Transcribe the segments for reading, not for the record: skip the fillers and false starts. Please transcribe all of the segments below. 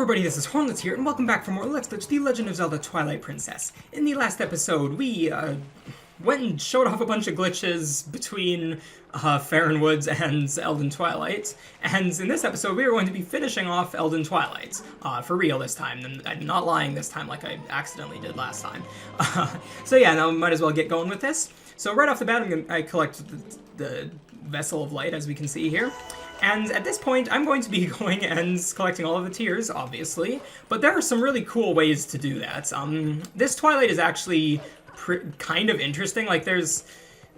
everybody, this is Hornlitz here, and welcome back for more Let's Play The Legend of Zelda Twilight Princess. In the last episode, we went and showed off a bunch of glitches between Faron Woods and Elden Twilight, and in this episode we are going to be finishing off Elden Twilight, for real this time, and I'm not lying this time like I accidentally did last time. So yeah, now might as well get going with this. So right off the bat, I collect the Vessel of Light, as we can see here. And at this point, I'm going to be going and collecting all of the tears, obviously, but there are some really cool ways to do that. This Twilight is actually kind of interesting. Like, there's...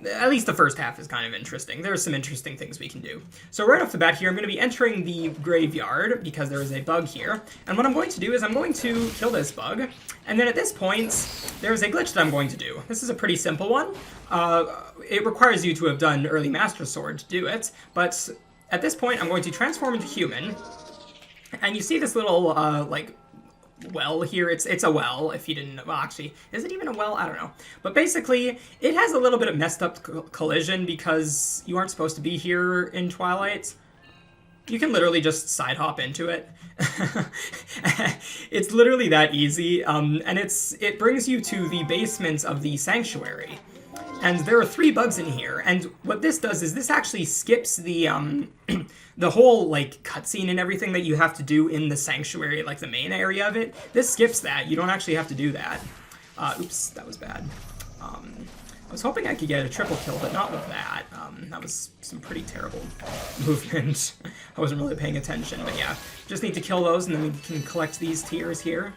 at least the first half is kind of interesting. There are some interesting things we can do. So right off the bat here, I'm going to be entering the graveyard, because there is a bug here. And what I'm going to do is I'm going to kill this bug, and then at this point, there's a glitch that I'm going to do. This is a pretty simple one. It requires you to have done Early Master Sword to do it, but... at this point, I'm going to transform into human, and you see this little, like, well here. It's a well, if you didn't... well, actually, is it even a well? I don't know. But basically, it has a little bit of messed up collision because you aren't supposed to be here in Twilight. You can literally just side hop into it. It's literally that easy, and it brings you to the basement of the sanctuary. And there are 3 bugs in here, and what this does is this actually skips the the whole, like, cutscene and everything that you have to do in the sanctuary, like the main area of it. This skips that. You don't actually have to do that. Oops, that was bad. I was hoping I could get a triple kill, but not with that. That was some pretty terrible movement. I wasn't really paying attention, but yeah. Just need to kill those, and then we can collect these tears here.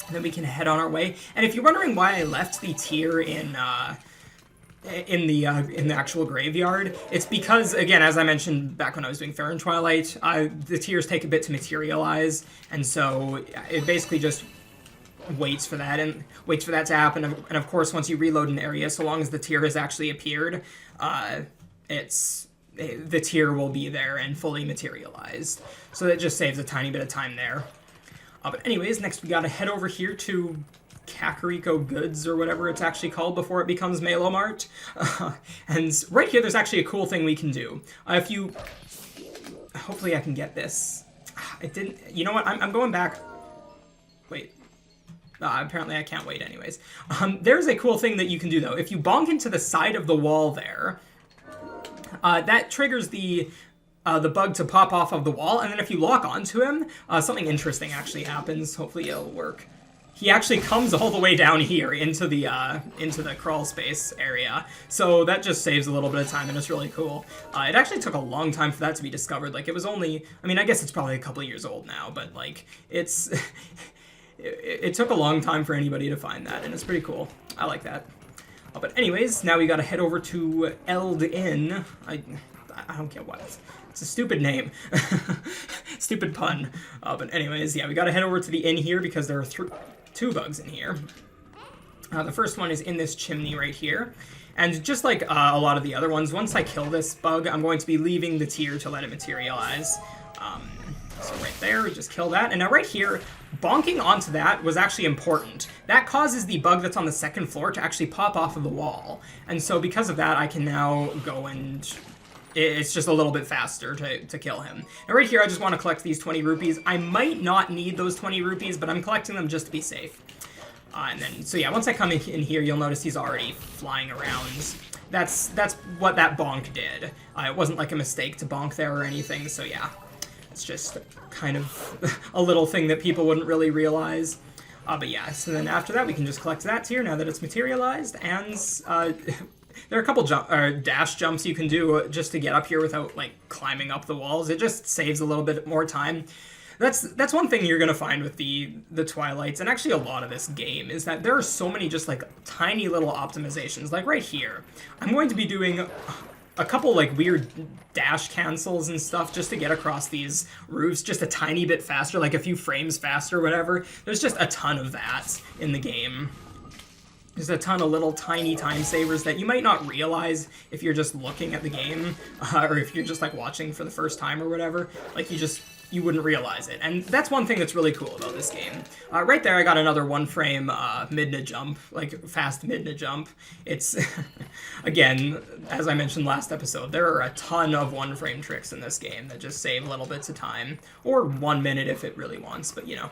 And then we can head on our way. And if you're wondering why I left the tear in the actual graveyard, it's because, again, as I mentioned back when I was doing Faron Twilight, the tears take a bit to materialize, and so it basically just waits for that to happen. And of course, once you reload an area, so long as the tear has actually appeared, the tear will be there and fully materialized. So that just saves a tiny bit of time there. But anyways, next we gotta head over here to Kakariko Goods, or whatever it's actually called before it becomes Malo Mart. And right here, there's actually a cool thing we can do. If you... hopefully I can get this. I didn't... you know what? I'm going back... wait. Apparently I can't wait anyways. There's a cool thing that you can do, though. If you bonk into the side of the wall there, that triggers the bug to pop off of the wall, and then if you lock onto him, something interesting actually happens. Hopefully it'll work. He actually comes all the way down here into the crawl space area, so that just saves a little bit of time, and it's really cool. It actually took a long time for that to be discovered. Like, it was only... I mean, I guess it's probably a couple of years old now, but, like, it's... it took a long time for anybody to find that, and it's pretty cool. I like that. But anyways, now we gotta head over to Eld Inn. I don't get what. It's a stupid name. Stupid pun. But anyways, yeah, we gotta head over to the inn here because there are 2 bugs in here. The first one is in this chimney right here. And just like a lot of the other ones, once I kill this bug, I'm going to be leaving the tear to let it materialize. So right there, we just kill that. And now right here, bonking onto that was actually important. That causes the bug that's on the 2nd floor to actually pop off of the wall. And so because of that, I can now go and... it's just a little bit faster to kill him. Now right here, I just want to collect these 20 rupees. I might not need those 20 rupees, but I'm collecting them just to be safe. And then, so yeah, once I come in here, you'll notice he's already flying around. That's what that bonk did. It wasn't like a mistake to bonk there or anything, so yeah. It's just kind of a little thing that people wouldn't really realize. But yeah, so then after that, we can just collect that tier now that it's materialized, and... there are a couple dash jumps you can do just to get up here without, like, climbing up the walls. It just saves a little bit more time. That's one thing you're going to find with the Twilights, and actually a lot of this game, is that there are so many just, like, tiny little optimizations. Like, right here, I'm going to be doing a couple, like, weird dash cancels and stuff just to get across these roofs just a tiny bit faster, like a few frames faster or whatever. There's just a ton of that in the game. There's a ton of little tiny time savers that you might not realize if you're just looking at the game, or if you're just, like, watching for the first time or whatever. Like, you just you wouldn't realize it. And that's one thing that's really cool about this game. Right there, I got another one-frame midna jump, like fast midna jump. It's, again, as I mentioned last episode, there are a ton of one-frame tricks in this game that just save little bits of time, or 1 minute if it really wants, but you know.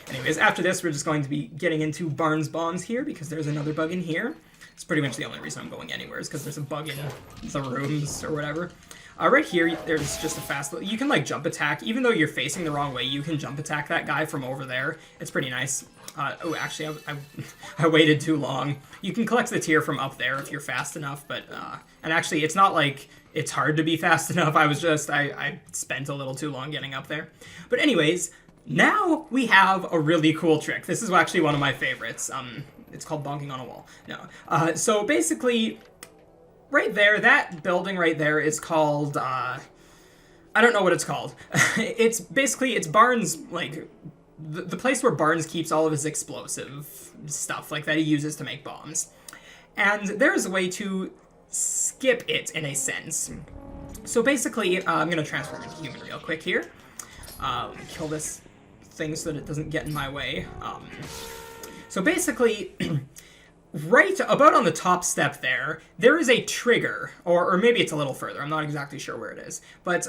Anyways, after this, we're just going to be getting into Barnes bombs here, because there's another bug in here. It's pretty much the only reason I'm going anywhere, is because there's a bug in the rooms or whatever. Right here, there's just a fast... You can, like, jump attack. Even though you're facing the wrong way, you can jump attack that guy from over there. It's pretty nice. Oh, actually, I waited too long. You can collect the tier from up there if you're fast enough, but... and actually, it's not like it's hard to be fast enough. I spent a little too long getting up there. But anyways, now we have a really cool trick. This is actually one of my favorites. It's called bonking on a wall. No. So basically... Right there, that building right there is called, I don't know what it's called. It's Barnes, like, the place where Barnes keeps all of his explosive stuff, like, that he uses to make bombs. And there's a way to skip it, in a sense. So basically, I'm going to transform into human real quick here. Kill this thing so that it doesn't get in my way. So basically... Right about on the top step there is a trigger, or maybe it's a little further, I'm not exactly sure where it is, but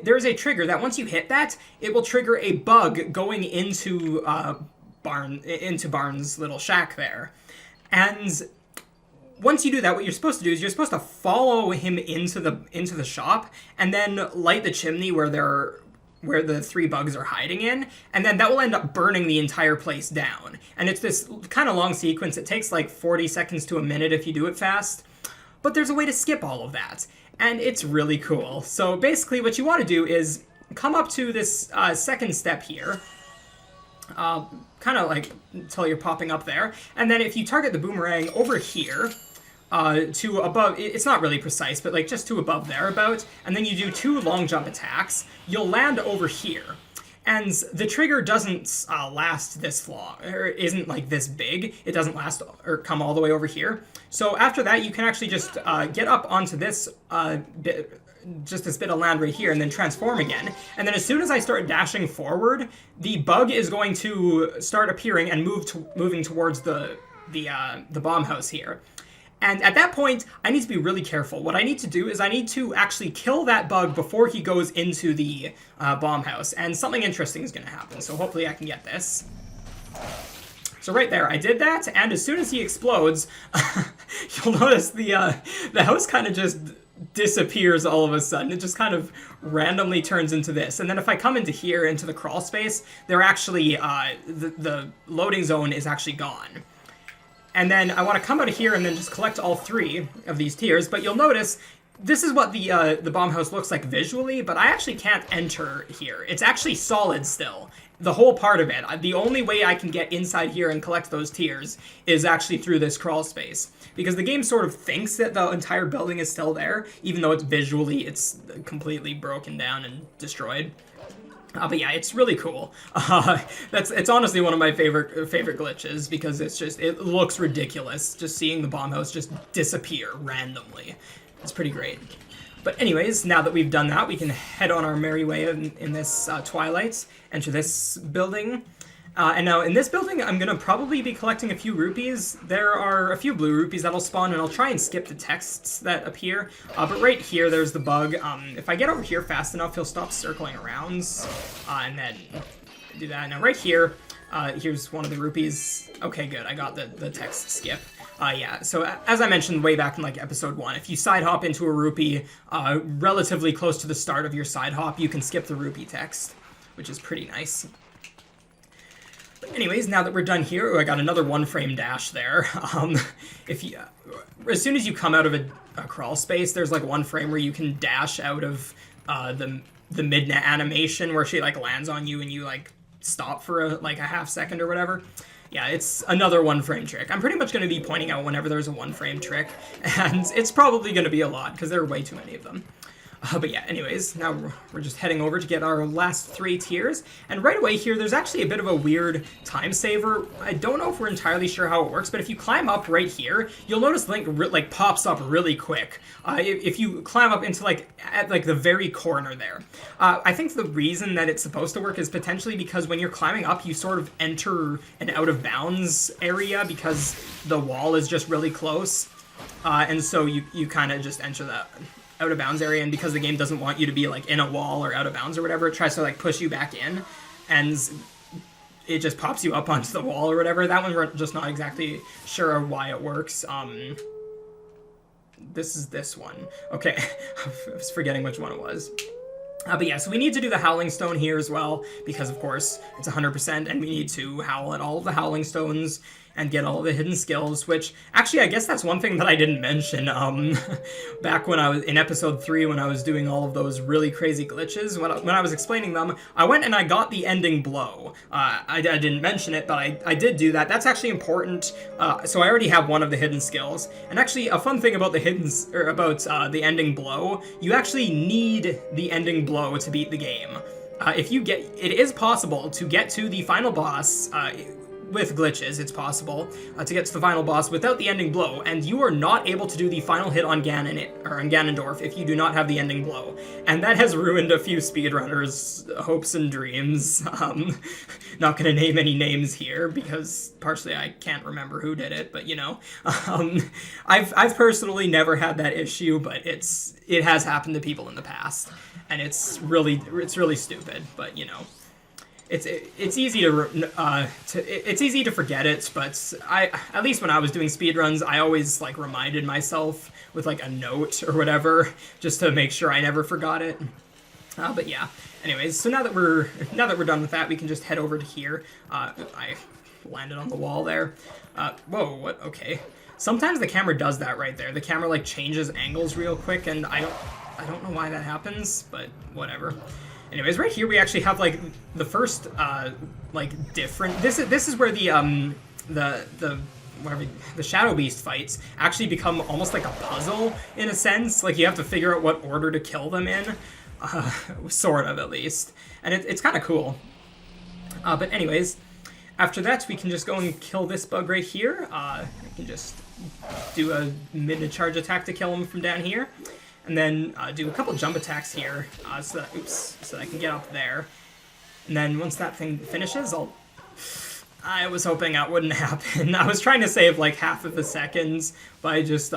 there is a trigger that once you hit that, it will trigger a bug going into Barnes' little shack there. And once you do that, what you're supposed to do is you're supposed to follow him into the shop, and then light the chimney where the 3 bugs are hiding in, and then that will end up burning the entire place down. And it's this kind of long sequence. It takes like 40 seconds to a minute if you do it fast, but there's a way to skip all of that, and it's really cool. So basically what you want to do is come up to this second step here, kind of like until you're popping up there, and then if you target the boomerang over here, to above, it's not really precise, but like just to above there about, and then you do 2 long jump attacks, you'll land over here. And the trigger doesn't last this long, or isn't like this big. It doesn't last or come all the way over here. So after that, you can actually just get up onto this bit, just this bit of land right here, and then transform again. And then as soon as I start dashing forward, the bug is going to start appearing and moving towards the bomb house here. And at that point, I need to be really careful. What I need to do is I need to actually kill that bug before he goes into the bomb house. And something interesting is going to happen, so hopefully I can get this. So right there, I did that, and as soon as he explodes, you'll notice the house kind of just disappears all of a sudden. It just kind of randomly turns into this. And then if I come into here, into the crawl space, they're actually, the loading zone is actually gone. And then I want to come out of here and then just collect all 3 of these tiers, but you'll notice this is what the bomb house looks like visually, but I actually can't enter here. It's actually solid still, the whole part of it. The only way I can get inside here and collect those tiers is actually through this crawl space, because the game sort of thinks that the entire building is still there, even though it's completely broken down and destroyed. But yeah, it's really cool. It's honestly one of my favorite glitches, because it looks ridiculous just seeing the bomb house just disappear randomly. It's pretty great. But anyways, now that we've done that, we can head on our merry way in this Twilight, enter this building. And now in this building, I'm going to probably be collecting a few rupees. There are a few blue rupees that'll spawn, and I'll try and skip the texts that appear. But right here, there's the bug. If I get over here fast enough, he'll stop circling around, and then do that. Now right here, here's one of the rupees. Okay, good. I got the text skip. Yeah, so as I mentioned way back in like episode 1, if you side hop into a rupee relatively close to the start of your side hop, you can skip the rupee text, which is pretty nice. Anyways, now that we're done here, I got another 1-frame dash there. As soon as you come out of a crawl space, there's like 1 frame where you can dash out of the mid animation where she like lands on you and you like stop for a half second or whatever. Yeah, it's another 1-frame trick. I'm pretty much going to be pointing out whenever there's a 1-frame trick, and it's probably going to be a lot because there are way too many of them. But yeah, anyways, now we're just heading over to get our last 3 tiers. And right away here, there's actually a bit of a weird time saver. I don't know if we're entirely sure how it works, but if you climb up right here, you'll notice Link like pops up really quick. If you climb up into at the very corner there. I think the reason that it's supposed to work is potentially because when you're climbing up, you sort of enter an out of bounds area because the wall is just really close. And so you kind of just enter that out of bounds area, and because the game doesn't want you to be like in a wall or out of bounds or whatever, it tries to like push you back in, and it just pops you up onto the wall or whatever. That one we're just not exactly sure why it works. This is this one. Okay, I was forgetting which one it was. But yeah, so we need to do the Howling Stone here as well, because of course it's 100%, and we need to howl at all of the Howling Stones and get all the hidden skills, which, actually, I guess that's one thing that I didn't mention, back when I was, in episode 3, when I was doing all of those really crazy glitches, when I was explaining them, I went and I got the ending blow. I didn't mention it, but I did do that. That's actually important, so I already have one of the hidden skills, and actually, a fun thing about the the ending blow, you actually need the ending blow to beat the game. It is possible to get to the final boss, with glitches, it's possible to get to the final boss without the ending blow, and you are not able to do the final hit on Ganondorf if you do not have the ending blow, and that has ruined a few speedrunners' hopes and dreams. Not gonna name any names here because partially I can't remember who did it, but you know, I've personally never had that issue, but it has happened to people in the past, and it's really stupid, but you know. It's easy it's easy to forget it, but at least when I was doing speedruns, I always like reminded myself with like a note or whatever, just to make sure I never forgot it. But yeah, anyways, so now that we're done with that, we can just head over to here. I landed on the wall there. Whoa, what? Okay. Sometimes the camera does that right there. The camera like changes angles real quick, and I don't know why that happens, but whatever. Anyways, right here we actually have like the first like different. This is where the Shadow Beast fights actually become almost like a puzzle in a sense. Like you have to figure out what order to kill them in, sort of at least, and it's kind of cool. But anyways, after that we can just go and kill this bug right here. We can just do a mid-charge attack to kill him from down here. And then do a couple jump attacks here, so that I can get up there. And then once that thing finishes, I was hoping that wouldn't happen. I was trying to save like half of the seconds by just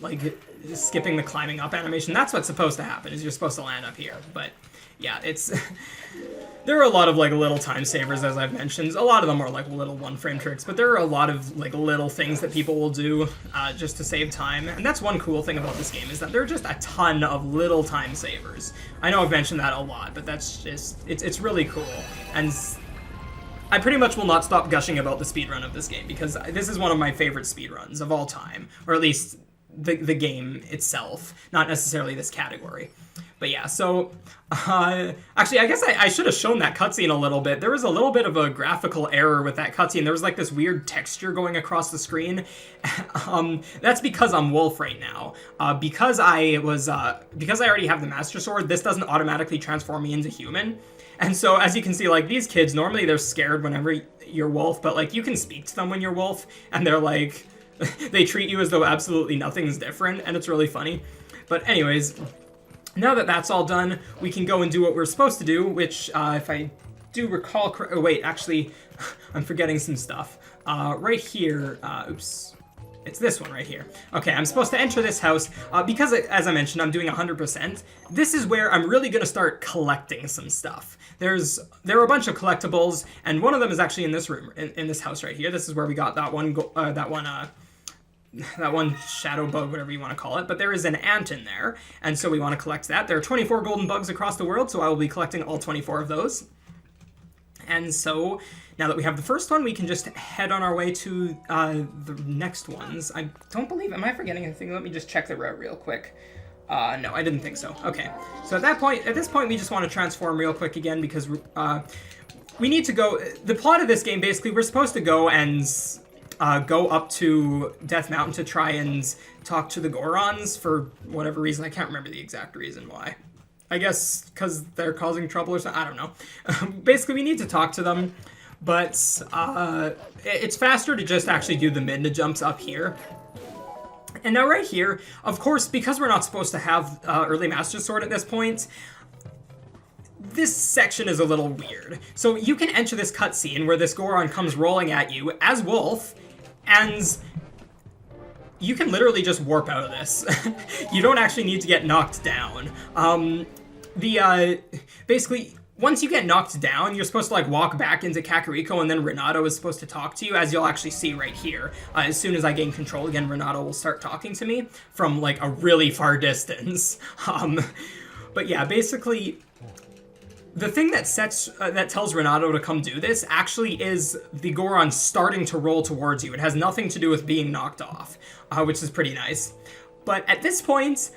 like skipping the climbing up animation. That's what's supposed to happen, is you're supposed to land up here. But yeah, there are a lot of like little time savers, as I've mentioned. A lot of them are like little one-frame tricks, but there are a lot of like little things that people will do just to save time. And that's one cool thing about this game, is that there are just a ton of little time savers. I know I've mentioned that a lot, but that's just, it's really cool. And I pretty much will not stop gushing about the speedrun of this game, because this is one of my favorite speedruns of all time, or at least the game itself, not necessarily this category. But yeah, so, actually, I guess I should have shown that cutscene a little bit. There was a little bit of a graphical error with that cutscene. There was like this weird texture going across the screen. That's because I'm Wolf right now. Because I already have the Master Sword, this doesn't automatically transform me into human. And so, as you can see, like, these kids, normally they're scared whenever you're Wolf, but, like, you can speak to them when you're Wolf, and they're like, they treat you as though absolutely nothing's different, and it's really funny. But anyways, now that that's all done, we can go and do what we're supposed to do, which, if I do recall oh wait, actually, I'm forgetting some stuff. Right here, oops, it's this one right here. Okay, I'm supposed to enter this house, because, as I mentioned, I'm doing 100%. This is where I'm really going to start collecting some stuff. There are a bunch of collectibles, and one of them is actually in this room, in this house right here. This is where we got that one shadow bug, whatever you want to call it, but there is an ant in there, and so we want to collect that. There are 24 golden bugs across the world, so I will be collecting all 24 of those. And so, now that we have the first one, we can just head on our way to the next ones. I don't believe, am I forgetting anything? Let me just check the route real quick. No, I didn't think so. Okay, so at this point, we just want to transform real quick again, because we need to go, the plot of this game, basically, we're supposed to go and go up to Death Mountain to try and talk to the Gorons for whatever reason. I can't remember the exact reason why. I guess because they're causing trouble or something. I don't know. Basically, we need to talk to them, but it's faster to just actually do the Midna jumps up here. And now right here, of course, because we're not supposed to have Early Master Sword at this point, this section is a little weird. So you can enter this cutscene where this Goron comes rolling at you as Wolf, and you can literally just warp out of this. You don't actually need to get knocked down. Basically, once you get knocked down, you're supposed to like walk back into Kakariko, and then Renato is supposed to talk to you, as you'll actually see right here. As soon as I gain control again, Renato will start talking to me from like a really far distance. But yeah, basically, the thing that tells Renato to come do this actually is the Goron starting to roll towards you. It has nothing to do with being knocked off, which is pretty nice. But at this point,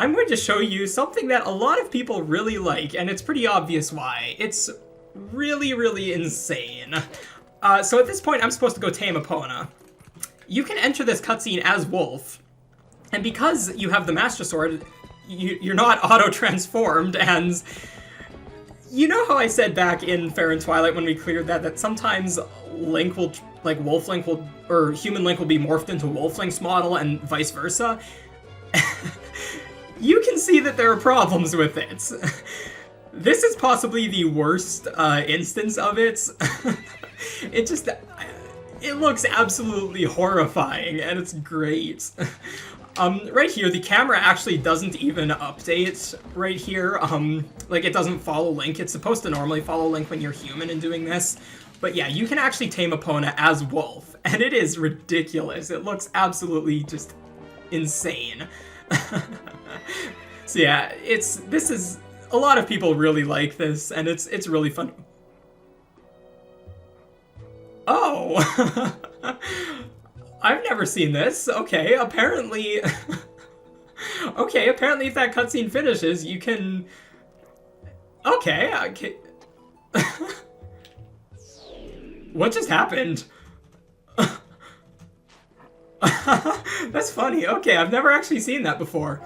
I'm going to show you something that a lot of people really like, and it's pretty obvious why. It's really, really insane. So at this point, I'm supposed to go tame Epona. You can enter this cutscene as Wolf, and because you have the Master Sword, you're not auto-transformed, and you know how I said back in Fair and Twilight when we cleared that sometimes Link will, like Wolf Link will, or Human Link will be morphed into Wolf Link's model and vice versa? You can see that there are problems with it. This is possibly the worst instance of it. It looks absolutely horrifying, and it's great. Right here, the camera actually doesn't even update right here. Like, it doesn't follow Link. It's supposed to normally follow Link when you're human and doing this. But yeah, you can actually tame Epona as Wolf, and it is ridiculous. It looks absolutely just insane. So yeah, this is a lot of people really like this, and it's really fun. Oh, I've never seen this. Okay, apparently, apparently if that cutscene finishes, you can. Okay. What just happened? That's funny. Okay, I've never actually seen that before.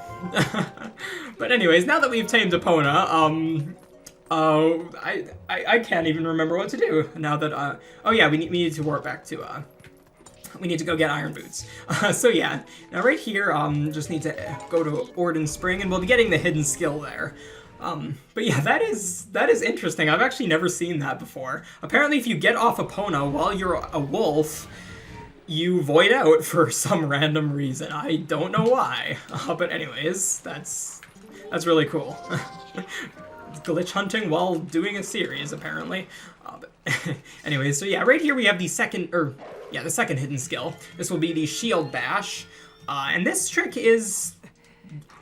But anyways, now that we've tamed Epona, I can't even remember what to do now that, oh yeah, we need to warp back to, we need to go get Iron Boots. So yeah, now right here, just need to go to Orden Spring, and we'll be getting the hidden skill there. But yeah, that is interesting. I've actually never seen that before. Apparently, if you get off Epona while you're a wolf, you void out for some random reason. I don't know why. But anyways, that's really cool. Glitch hunting while doing a series, apparently. But anyways, so yeah, right here we have the second hidden skill. This will be the Shield Bash. And this trick is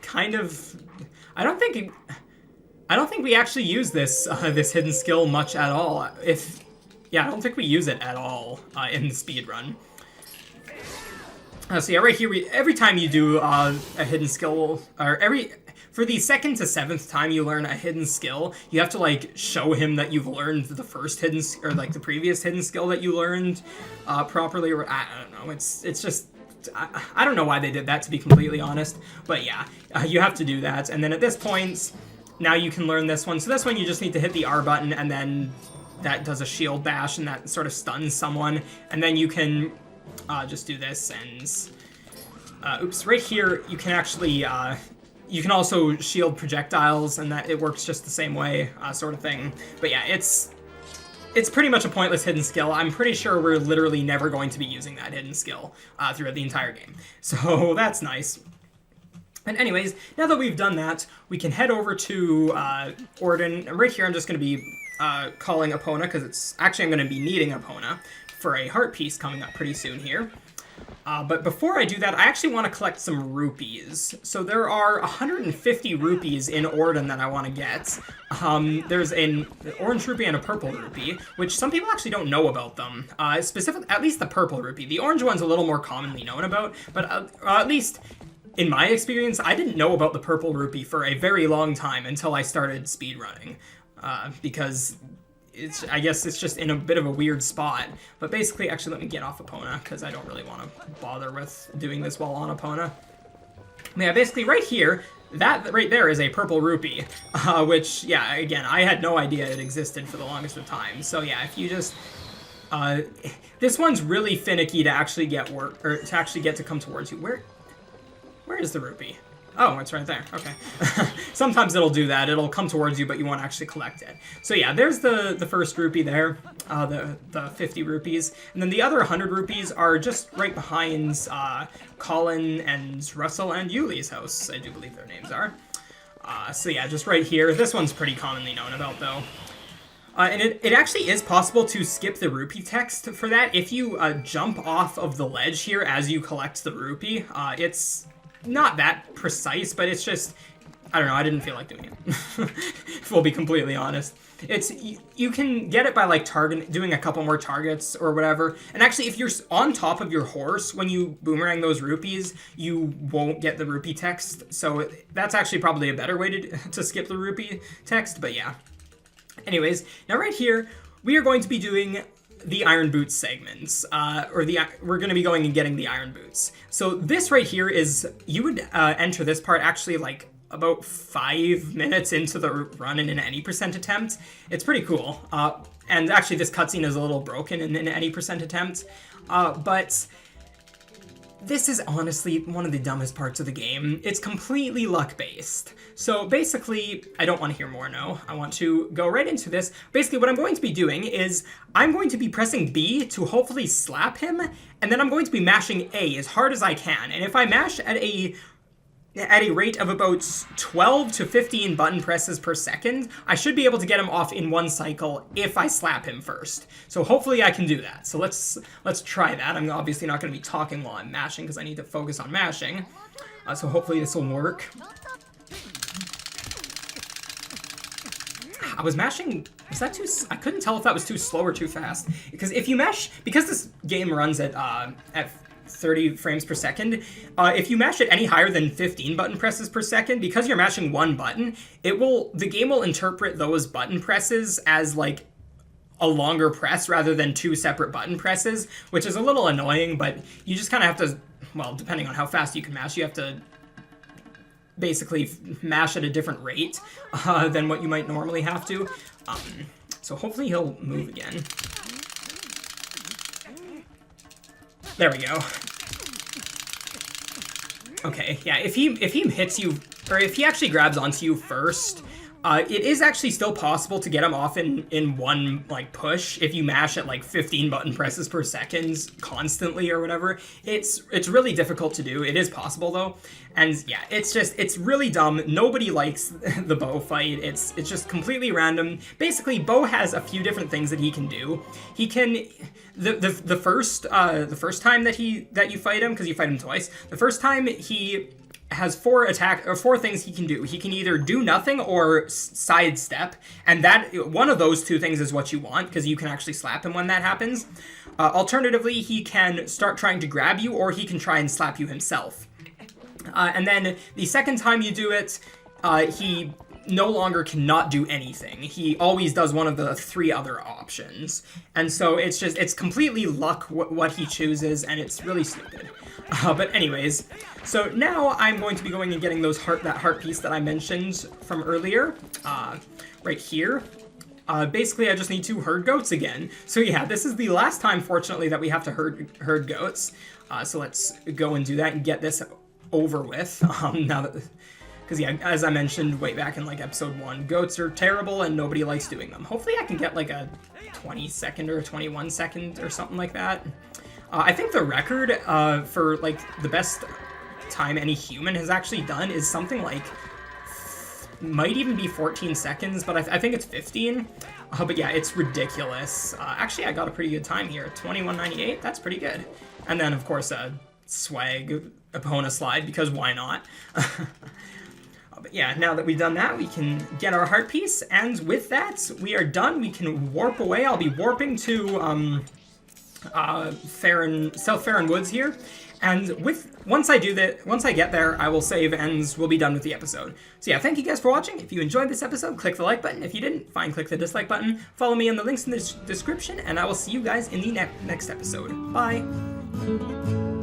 kind of... I don't think we actually use this this hidden skill much at all. I don't think we use it at all in the speedrun. So yeah, right here, every time you do a hidden skill, or for the 2nd to 7th time you learn a hidden skill, you have to like show him that you've learned the first hidden, or like the previous hidden skill that you learned properly. Or I don't know. It's just. I don't know why they did that, to be completely honest. But yeah, you have to do that. And then at this point, now you can learn this one. So this one you just need to hit the R button, and then that does a shield bash, and that sort of stuns someone. And then you can just do this, and oops, right here you can actually you can also shield projectiles, and that it works just the same way, sort of thing. But yeah, it's pretty much a pointless hidden skill. I'm pretty sure we're literally never going to be using that hidden skill throughout the entire game. So that's nice. And anyways, now that we've done that, we can head over to Orden. And right here I'm just going to be calling Epona, because I'm going to be needing Epona for a heart piece coming up pretty soon here. But before I do that, I actually want to collect some rupees. So there are 150 rupees in Orden that I want to get. There's an orange rupee and a purple rupee, which some people actually don't know about them. Specifically, at least the purple rupee. The orange one's a little more commonly known about, but at least in my experience, I didn't know about the purple rupee for a very long time until I started speedrunning. Because I guess it's just in a bit of a weird spot. But basically, actually, let me get off Epona, because I don't really want to bother with doing this while on Epona. Yeah, basically right here, that right there is a purple rupee, which, yeah, again, I had no idea it existed for the longest of time. So yeah, if you just... this one's really finicky to actually get to come towards you. Where is the rupee? Oh, it's right there. Okay. Sometimes it'll do that. It'll come towards you, but you won't actually collect it. So yeah, there's the first rupee there, the 50 rupees. And then the other 100 rupees are just right behind Colin and Russell and Yuli's house, I do believe their names are. So yeah, just right here. This one's pretty commonly known about, though. And it actually is possible to skip the rupee text for that. If you jump off of the ledge here as you collect the rupee, it's not that precise, but it's just, I don't know, I didn't feel like doing it. If we'll be completely honest. You can get it by like doing a couple more targets or whatever. And actually, if you're on top of your horse when you boomerang those rupees, you won't get the rupee text. So that's actually probably a better way to skip the rupee text, but yeah. Anyways, now right here, we are going to be doing the Iron Boots segments, we're going to be going and getting the Iron Boots. So this right here is, you would enter this part actually like about 5 minutes into the run in an any percent attempt. It's pretty cool. And actually this cutscene is a little broken in an any percent attempt, but this is honestly one of the dumbest parts of the game. It's completely luck-based. So basically, I don't want to hear more, no. I want to go right into this. Basically, what I'm going to be doing is I'm going to be pressing B to hopefully slap him, and then I'm going to be mashing A as hard as I can. And if I mash at a rate of about 12 to 15 button presses per second, I should be able to get him off in one cycle if I slap him first. So hopefully I can do that. So let's try that. I'm obviously not going to be talking while I'm mashing because I need to focus on mashing. So hopefully this will work. I was mashing, was that too, I couldn't tell if that was too slow or too fast. Because if you mash, because this game runs at 30 frames per second, if you mash it any higher than 15 button presses per second, because you're mashing one button, the game will interpret those button presses as like a longer press rather than two separate button presses, which is a little annoying, but you just kind of have to, well, depending on how fast you can mash, you have to basically mash at a different rate than what you might normally have to. So hopefully he'll move again. There we go. Okay, yeah, if he hits you, or if he actually grabs onto you first, it is actually still possible to get him off in one, like, push if you mash at, like, 15 button presses per second constantly or whatever. It's really difficult to do. It is possible, though. And, yeah, it's really dumb. Nobody likes the Bo fight. It's just completely random. Basically, Bo has a few different things that he can do. He can... The first time that you fight him, because you fight him twice, the first time he has four things he can do. He can either do nothing or sidestep, and that one of those two things is what you want, because you can actually slap him when that happens. Alternatively, he can start trying to grab you, or he can try and slap you himself. And then the second time you do it, he no longer cannot do anything. He always does one of the three other options. And so it's completely luck what he chooses, and it's really stupid. But anyways, so now I'm going to be going and getting that heart piece that I mentioned from earlier, right here. Basically, I just need to herd goats again. So yeah, this is the last time, fortunately, that we have to herd goats. So let's go and do that and get this over with. Now that... Because, yeah, as I mentioned way back in, like, episode 1, goats are terrible and nobody likes doing them. Hopefully I can get, like, a 20-second or a 21-second or something like that. I think the record for, like, the best time any human has actually done is something like... might even be 14 seconds, but I think it's 15. But, yeah, it's ridiculous. Actually, I got a pretty good time here. 21.98, that's pretty good. And then, of course, swag Epona slide, because why not? But yeah, now that we've done that, we can get our heart piece, and with that, we are done. We can warp away. I'll be warping to South Farron Woods here. And once I get there, I will save and we'll be done with the episode. So yeah, thank you guys for watching. If you enjoyed this episode, click the like button. If you didn't, fine, click the dislike button. Follow me on the links in the description, and I will see you guys in the next episode. Bye!